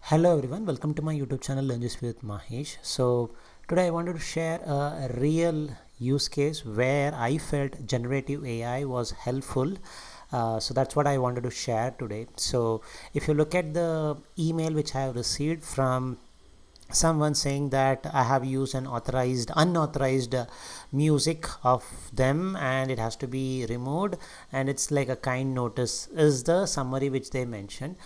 Hello everyone, welcome to my YouTube channel Learn This with Mahesh. So today I wanted to share a real use case where I felt generative AI was helpful. So that's what I wanted to share today. So if you look at the email which I have received from someone saying that I have used an unauthorized music of them and it has to be removed, and it's like a kind notice is the summary which they mentioned.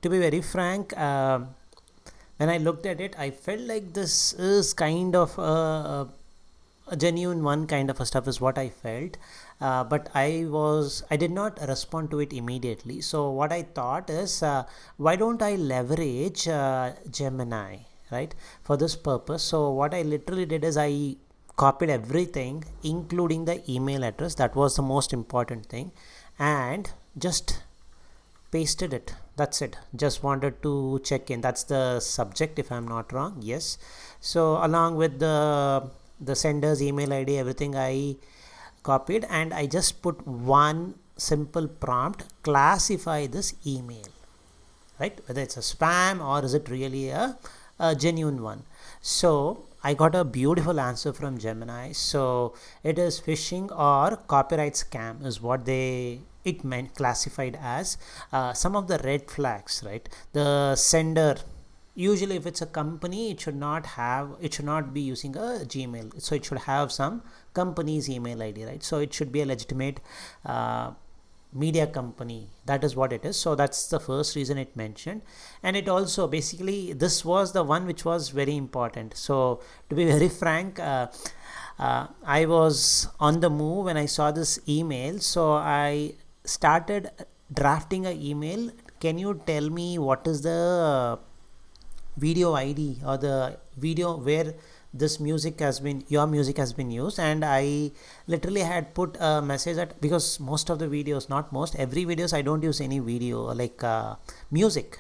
To be very frank, when I looked at it, I felt like this is kind of a genuine one kind of a stuff is what I felt. But I did not respond to it immediately. So what I thought is, why don't I leverage Gemini, right, for this purpose? So what I literally did is I copied everything, including the email address. That was the most important thing, and just pasted it. That's it. Just wanted to check in. That's the subject, if I'm not wrong. Yes. So along with the sender's email ID, everything I copied, and I just put one simple prompt: classify this email, right, whether it's a spam or is it really a genuine one. So I got a beautiful answer from Gemini. So it is phishing or copyright scam is what it meant classified as. Some of the red flags, right? The sender, usually if it's a company, it should not be using a Gmail, so it should have some company's email ID, right? So it should be a legitimate media company. That is what it is. So that's the first reason it mentioned. And it also, basically, this was the one which was very important. So to be very frank, I was on the move when I saw this email, so I started drafting an email. Can you tell me what is the video ID or the video where your music has been used? And I literally had put a message that, because most of the videos, not most, every videos, I don't use any video like music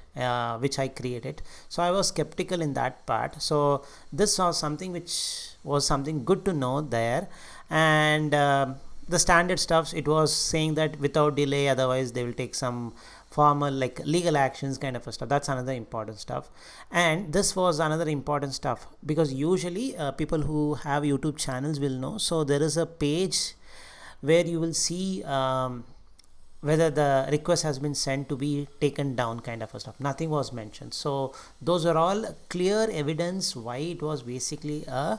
which I created. So I was skeptical in that part. So this was something which was something good to know there. And the standard stuffs, it was saying that without delay, otherwise they will take some formal like legal actions kind of a stuff. That's another important stuff. And this was another important stuff, because usually people who have YouTube channels will know. So there is a page where you will see whether the request has been sent to be taken down kind of a stuff. Nothing was mentioned. So those are all clear evidence why it was basically a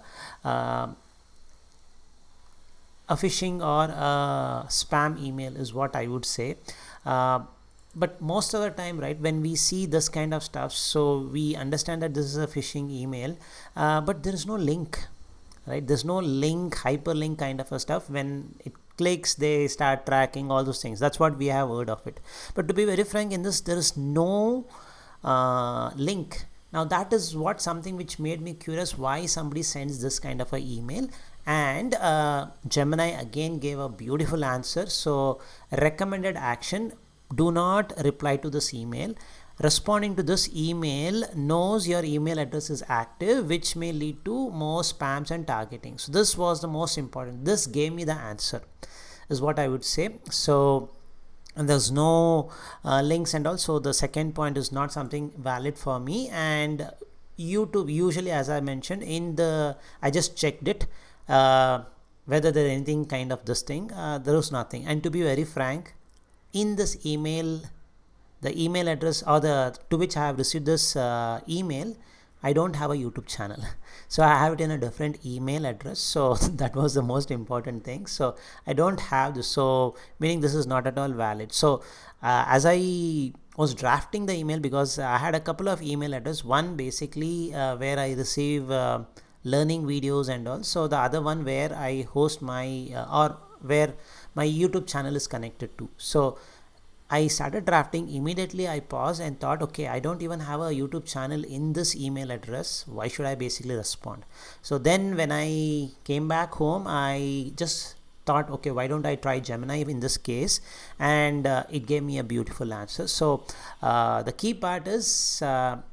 phishing or a spam email is what I would say. But most of the time, right, when we see this kind of stuff, so we understand that this is a phishing email, but there is no link, right? There's no link, hyperlink kind of a stuff. When it clicks, they start tracking all those things. That's what we have heard of it. But to be very frank, in this, there is no link. Now that is what something which made me curious, why somebody sends this kind of a email. And Gemini again gave a beautiful answer. So recommended action: do not reply to this email. Responding to this email knows your email address is active, which may lead to more spams and targeting. So this was the most important. This gave me the answer is what I would say. So, and there's no links, and also the second point is not something valid for me. And YouTube, usually, as I mentioned I just checked it, whether there anything kind of this thing, there was nothing. And to be very frank, in this email, the email address or to which I have received this email, I don't have a YouTube channel. So I have it in a different email address. So that was the most important thing. So I don't have this. So meaning this is not at all valid. So as I was drafting the email, because I had a couple of email address, one basically where I receive learning videos and all. So the other one where I host my or where my YouTube channel is connected to. So I started drafting. Immediately I paused and thought, okay, I don't even have a YouTube channel in this email address. Why should I basically respond? So then when I came back home, I just thought, okay, why don't I try Gemini in this case? And it gave me a beautiful answer. So the key part is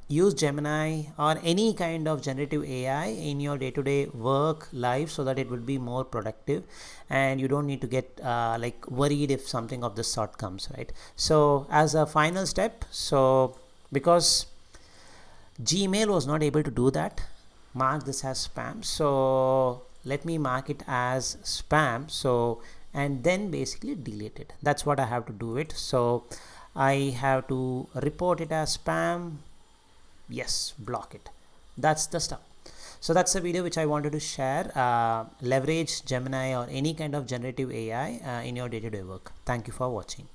use Gemini or any kind of generative AI in your day-to-day work life, so that it would be more productive and you don't need to get like worried if something of this sort comes, right? So as a final step, so because Gmail was not able to do that. Mark this as spam. So let me mark it as spam. So, and then basically delete it. That's what I have to do it. So I have to report it as spam. Yes, block it. That's the stuff. So that's the video which I wanted to share. Leverage Gemini or any kind of generative AI in your day-to-day work. Thank you for watching.